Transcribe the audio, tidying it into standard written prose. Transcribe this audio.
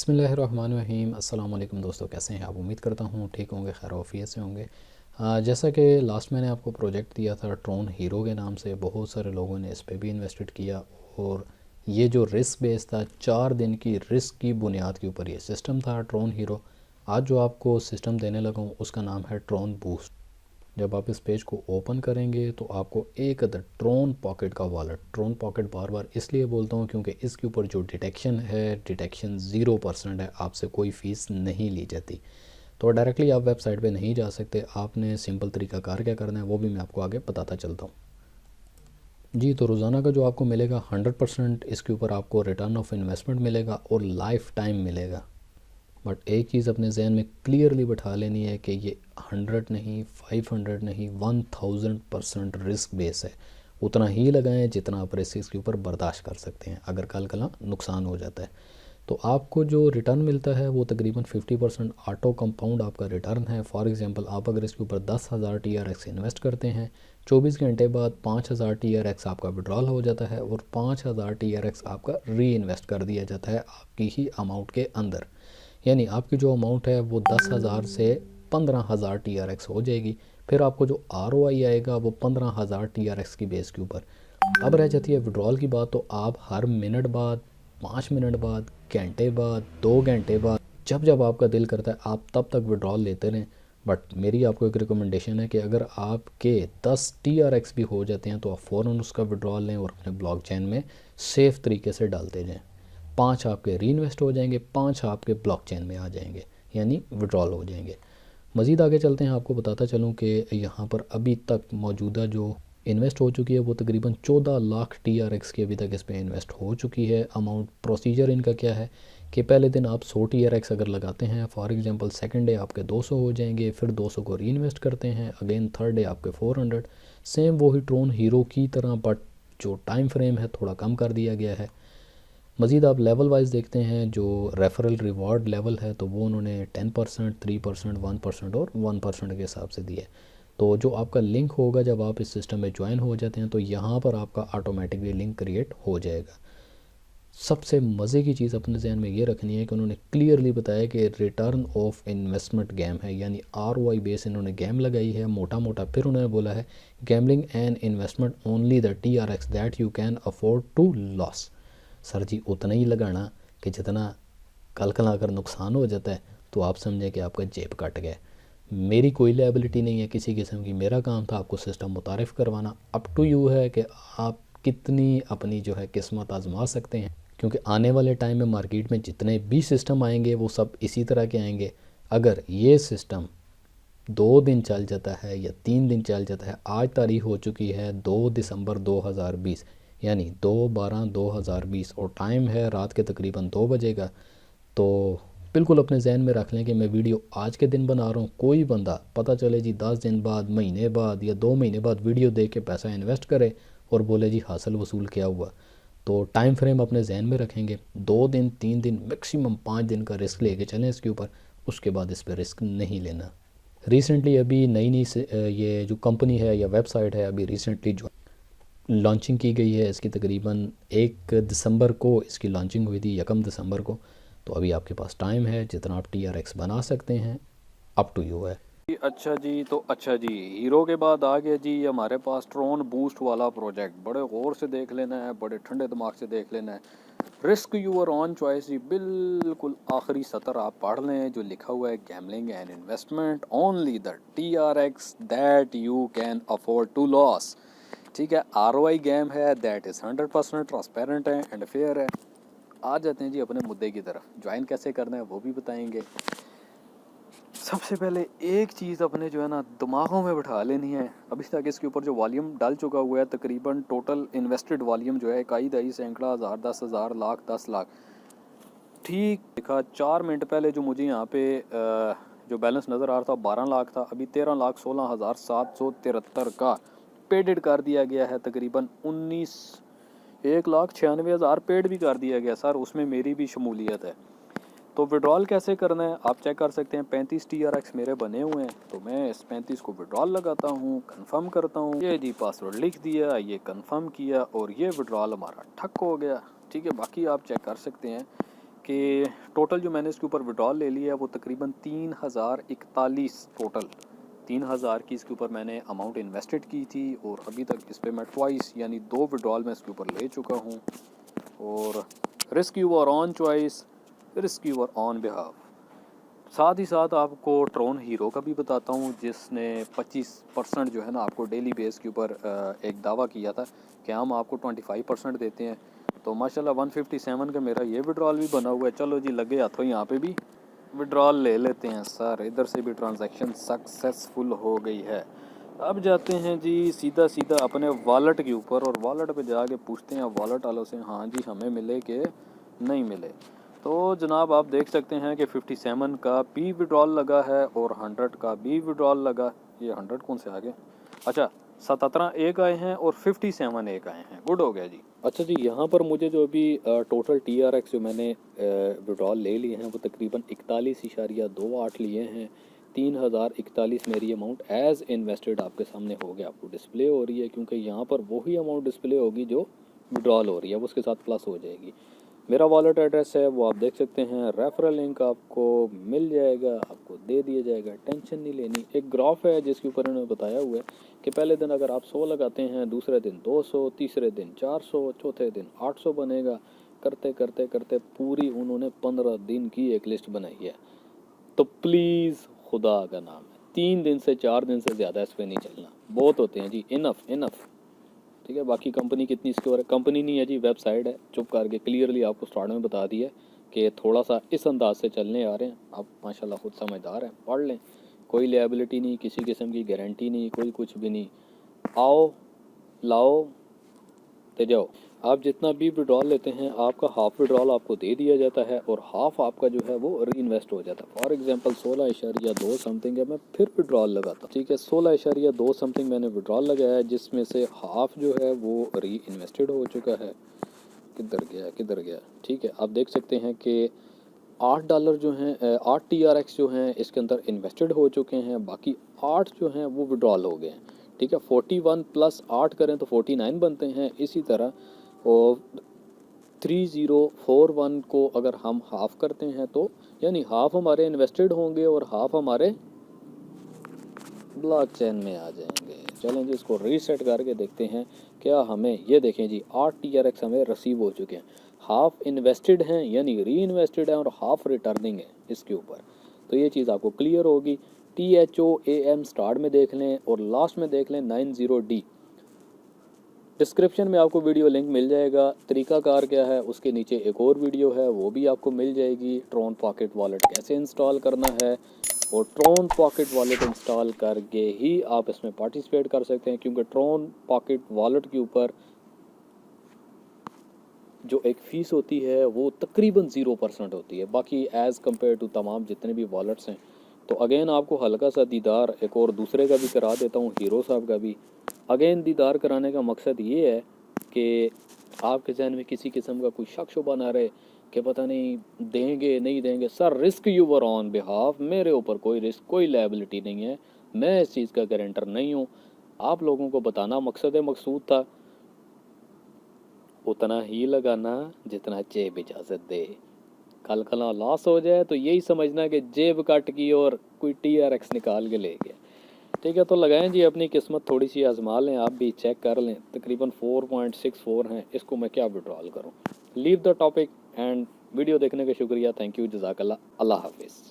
बिस्मिल्लाहिर्रहमानिर्रहीम। अस्सलाम वालेकुम दोस्तों, कैसे हैं आप? उम्मीद करता हूँ ठीक होंगे, खैर आफियत से होंगे। जैसा कि लास्ट मैंने आपको प्रोजेक्ट दिया था ट्रोन हीरो के नाम से, बहुत सारे लोगों ने इस पे भी इन्वेस्टेड किया। और ये जो रिस्क बेस था, 4 दिन की रिस्क की बुनियाद के ऊपर ये सिस्टम था ट्रोन हीरो। आज जो आपको सिस्टम देने लगा हूँ उसका नाम है ट्रोन बूस्ट। जब आप इस पेज को ओपन करेंगे तो आपको एक अदर ट्रोन पॉकेट का वॉलेट, ट्रोन पॉकेट बार बार इसलिए बोलता हूँ क्योंकि इसके ऊपर जो डिटेक्शन है, डिटेक्शन 0% है, आपसे कोई फ़ीस नहीं ली जाती। तो डायरेक्टली आप वेबसाइट पे नहीं जा सकते, आपने सिंपल तरीका कार क्या करना है वो भी मैं आपको आगे बताता चलता हूँ। जी, तो रोज़ाना का जो आपको मिलेगा 100% इसके ऊपर आपको रिटर्न ऑफ इन्वेस्टमेंट मिलेगा और लाइफ टाइम मिलेगा। बट एक चीज़ अपने जहन में क्लियरली बैठा लेनी है कि ये 100 नहीं, 500 नहीं, 1000% रिस्क बेस है। उतना ही लगाएं जितना आप रिस्क के ऊपर बर्दाश्त कर सकते हैं, अगर कल कला नुकसान हो जाता है। तो आपको जो रिटर्न मिलता है वो तकरीबन 50% ऑटो कंपाउंड आपका रिटर्न है। फॉर एग्जांपल आप अगर इसके ऊपर 10,000 TRX इन्वेस्ट करते हैं, 24 घंटे बाद 5,000 TRX आपका विड्रॉल हो जाता है और 5,000 TRX आपका री इन्वेस्ट कर दिया जाता है आपकी ही अमाउंट के अंदर। यानी आपकी जो अमाउंट है वो 10,000 से 15,000 TRX हो जाएगी। फिर आपको जो ROI आएगा वो 15,000 TRX की बेस के ऊपर। अब रह जाती है विड्रॉल की बात, तो आप हर मिनट बाद, 5 मिनट बाद, घंटे बाद, 2 घंटे बाद, जब जब आपका दिल करता है आप तब तक विड्रॉल लेते रहें। बट मेरी आपको एक रिकमेंडेशन है कि अगर आपके 10 TRX भी हो जाते हैं तो आप फ़ौरन उसका विड्रॉल लें और अपने ब्लॉकचेन में सेफ़ तरीके से डालते जाएँ। 5 आपके री इन्वेस्ट हो जाएंगे, 5 आपके ब्लॉकचेन में आ जाएंगे, यानी विड्रॉल हो जाएंगे। मज़ीद आगे चलते हैं, आपको बताता चलूँ कि यहाँ पर अभी तक मौजूदा जो इन्वेस्ट हो चुकी है वो तकरीबन 14 लाख TRX की अभी तक इस पर इन्वेस्ट हो चुकी है। अमाउंट प्रोसीजर इनका क्या है कि पहले दिन आप 100 TRX अगर लगाते हैं, फॉर एग्जांपल सेकंड डे आपके 200 हो जाएंगे, फिर 200 को री इन्वेस्ट करते हैं, अगेन थर्ड डे आपके 400। सेम वही ट्रोन हीरो की तरह, बट जो टाइम फ्रेम है थोड़ा कम कर दिया गया है। मज़ीद आप लेवल वाइज देखते हैं, जो रेफरल रिवॉर्ड लेवल है तो वो उन्होंने 10%, 3%, 1% और 1% के हिसाब से दिया है। तो जो आपका लिंक होगा जब आप इस सिस्टम में ज्वाइन हो जाते हैं तो यहाँ पर आपका ऑटोमेटिकली लिंक क्रिएट हो जाएगा। सबसे मज़े की चीज़ अपने जहन में ये रखनी है कि उन्होंने क्लियरली बताया कि रिटर्न ऑफ इन्वेस्टमेंट गेम है, यानी ROI बेस इन्होंने गेम लगाई है मोटा मोटा। फिर उन्होंने बोला है gambling and investment only the TRX that you can afford to loss. Sir जी, उतना ही लगाना कि जितना कल कल अगर नुकसान हो जाता है तो आप समझें कि आपका जेब कट गया। मेरी कोई लायबिलिटी नहीं है किसी किस्म की, मेरा काम था आपको सिस्टम मुतारिफ़ करवाना। अप टू यू है कि आप कितनी अपनी जो है किस्मत आजमा सकते हैं, क्योंकि आने वाले टाइम में मार्केट में जितने भी सिस्टम आएंगे वो सब इसी तरह के आएंगे। अगर ये सिस्टम 2 दिन चल जाता है या 3 दिन चल जाता है, आज तारीख हो चुकी है 2 दिसंबर 2020, यानी 2/12/2020 और टाइम है रात के तकरीबन 2 बजे का। तो बिल्कुल अपने जहन में रख लें कि मैं वीडियो आज के दिन बना रहा हूँ। कोई बंदा पता चले जी 10 दिन बाद, महीने बाद या 2 महीने बाद वीडियो देख के पैसा इन्वेस्ट करे और बोले जी हासिल वसूल क्या हुआ। तो टाइम फ्रेम अपने जहन में रखेंगे, 2 दिन, 3 दिन, मैक्सिमम 5 दिन का रिस्क लेके चलें इसके ऊपर। उसके बाद इस पर रिस्क नहीं लेना। रिसेंटली अभी नई नई ये जो कंपनी है या वेबसाइट है, अभी रिसेंटली जो लॉन्चिंग की गई है, इसकी तकरीबन 1 दिसंबर को इसकी लॉन्चिंग हुई थी, 1 दिसंबर को। तो अभी आपके पास टाइम है, जितना आप TRX बना सकते हैं अप टू यू है। अच्छा जी, हीरो के बाद आ गया जी हमारे पास ट्रोन बूस्ट वाला प्रोजेक्ट। बड़े गौर से देख लेना है, बड़े ठंडे दिमाग से देख लेना है। रिस्क यूर ऑन चॉइस जी, बिल्कुल आखिरी सतर आप पढ़ लें जो लिखा हुआ है, gambling and investment only the TRX that you can afford to loss. ठीक है, ROI गेम है, दैट इज़ 100% ट्रांसपेरेंट है एंड फेयर है। आ जाते हैं जी अपने मुद्दे की तरफ। ज्वाइन कैसे करना है वो भी बताएंगे। सबसे पहले एक चीज़ अपने जो है ना दिमागों में बिठा लेनी है। अभी तक इसके ऊपर जो वॉल्यूम डल चुका हुआ है, तकरीबन टोटल इन्वेस्टेड वॉल्यूम जो है इकाई दही सैकड़ा हज़ार 10,000 लाख 10 लाख। ठीक देखा 4 मिनट पहले जो मुझे यहाँ पे जो बैलेंस नज़र आ रहा था 12 लाख था, अभी 13,16,773 का पेडेड कर दिया गया है। तकरीबन 1,96,000 पेड भी कर दिया गया सर, उसमें मेरी भी शमूलियत है। तो विड्रॉल कैसे करना है आप चेक कर सकते हैं। 35 TRX मेरे बने हुए हैं, तो मैं इस 35 को विड्रॉल लगाता हूँ, कंफर्म करता हूँ। ये जी पासवर्ड लिख दिया, ये कंफर्म किया और ये विड्रॉल हमारा ठक हो गया। ठीक है, बाकी आप चेक कर सकते हैं कि टोटल जो मैंने इसके ऊपर विड्रॉल ले लिया है वो तकरीबन 3041 टोटल 3000 की इसके ऊपर मैंने अमाउंट इन्वेस्टेड की थी और अभी तक इस पर मैं ट्वाइस यानी 2 विड्रॉल मैं इसके ऊपर ले चुका हूँ। और risk you're on choice, risk you're on behalf. साथ ही साथ आपको ट्रोन हीरो का भी बताता हूँ जिसने 25% जो है ना आपको डेली बेस के ऊपर एक दावा किया था कि हम आपको 25% देते हैं। तो माशाल्लाह 157 का मेरा ये विड्रॉल भी बना हुआ है। चलो जी लगे हाथों यहाँ पे भी विड्रॉल ले लेते हैं सर। इधर से भी ट्रांजैक्शन सक्सेसफुल हो गई है। अब जाते हैं जी सीधा सीधा अपने वॉलेट के ऊपर और वॉलेट पे जाके पूछते हैं वॉलेट वालों से हाँ जी हमें मिले कि नहीं मिले। तो जनाब आप देख सकते हैं कि 57 का भी विड्रॉल लगा है और 100 का भी विड्रॉल लगा। ये 100 कौन से आ गए? अच्छा 77 एक आए हैं और 57 एक आए हैं। गुड हो गया जी। अच्छा जी यहाँ पर मुझे जो अभी टोटल TRX जो मैंने विड्रॉल ले लिए हैं वो तकरीबन 41.28 लिए हैं। 3041 मेरी अमाउंट एज इन्वेस्टेड आपके सामने हो गया, आपको डिस्प्ले हो रही है क्योंकि यहाँ पर वही अमाउंट डिस्प्ले होगी जो विड्रॉल हो रही है, वो उसके साथ प्लस हो जाएगी। मेरा वॉलेट एड्रेस है वो आप देख सकते हैं। रेफरल लिंक आपको मिल जाएगा, आपको दे दिया जाएगा, टेंशन नहीं लेनी। एक ग्राफ है जिसके ऊपर इन्होंने बताया हुआ है कि पहले दिन अगर आप 100 लगाते हैं, दूसरे दिन 200, तीसरे दिन 400, चौथे दिन 800 बनेगा। करते करते करते पूरी उन्होंने 15 दिन की एक लिस्ट बनाई है। तो प्लीज़ खुदा का नाम है 3 दिन से 4 दिन से ज़्यादा इस पर नहीं चलना, बहुत होते हैं जी। इनफ इनफ, ठीक है। बाकी कंपनी कितनी इसके बारे, कंपनी नहीं है जी, वेबसाइट है। चुप करके क्लियरली आपको स्टार्ट में बता दिया कि थोड़ा सा इस अंदाज से चलने आ रहे हैं। आप माशाल्लाह खुद समझदार हैं, पढ़ लें। कोई लायबिलिटी नहीं, किसी किस्म की गारंटी नहीं, कोई कुछ भी नहीं। आओ लाओ ते जाओ। आप जितना भी विड्रॉल लेते हैं आपका हाफ विड्रॉल आपको दे दिया जाता है और हाफ आपका जो है वो री इन्वेस्ट हो जाता है। फॉर एग्जांपल 16.2 समथिंग है, मैं फिर विड्रॉल लगाता हूँ, ठीक है। 16.2 समथिंग मैंने विड्रॉल लगाया है जिसमें से हाफ जो है वो री इन्वेस्टेड हो चुका है। किधर गया, ठीक है। आप देख सकते हैं कि $8 जो हैं 8 TRX जो हैं इसके अंदर इन्वेस्टेड हो चुके हैं, बाकी 8 जो हैं वो विड्रॉल हो गए हैं, ठीक है। 41 प्लस 8 करें तो 49 बनते हैं। इसी तरह और 3041 को अगर हम हाफ करते हैं तो यानी हाफ हमारे इन्वेस्टेड होंगे और हाफ हमारे ब्लॉकचेन में आ जाएंगे। चलें जी इसको रीसेट करके देखते हैं क्या हमें, ये देखें जी 8 TRX हमें रिसीव हो चुके हैं। हाफ इन्वेस्टेड हैं यानी री इन्वेस्टेड है और हाफ रिटर्निंग है इसके ऊपर। तो ये चीज़ आपको क्लियर होगी। THOAM स्टार्ट में देख लें और लास्ट में देख लें 90D। डिस्क्रिप्शन में आपको वीडियो लिंक मिल जाएगा। तरीकाकार क्या है उसके नीचे एक और वीडियो है वो भी आपको मिल जाएगी। ट्रोन पॉकेट वॉलेट कैसे इंस्टॉल करना है और ट्रोन पॉकेट वॉलेट इंस्टॉल करके ही आप इसमें पार्टिसिपेट कर सकते हैं क्योंकि ट्रोन पॉकेट वॉलेट के ऊपर जो एक फ़ीस होती है वो तकरीबन 0% होती है, बाकी एज़ कम्पेयर टू तमाम जितने भी वॉलेट्स हैं। तो अगेन आपको हल्का सा दीदार एक और दूसरे का भी करा देता हूँ, हीरो साहब का भी। अगेन दीदार कराने का मकसद ये है कि आपके जहन में किसी किस्म का कोई शक शुबा ना रहे कि पता नहीं देंगे नहीं देंगे। Sir risk your on behalf, मेरे ऊपर कोई रिस्क कोई लायबिलिटी नहीं है, मैं इस चीज़ का गारंटर नहीं हूँ। आप लोगों को बताना मकसूद था। उतना ही लगाना जितना जेब इजाज़त दे। कल कला लॉस हो जाए तो यही समझना कि जेब काट की और कोई TRX निकाल के ले गया, ठीक है। तो लगाएं जी अपनी किस्मत, थोड़ी सी आजमा लें, आप भी चेक कर लें। तकरीबन 4.64 हैं, इसको मैं क्या विड्रॉल करूं। Leave the topic and video देखने का शुक्रिया। थैंक यू, जज़ाकल्लाह, अल्लाह हाफिज़।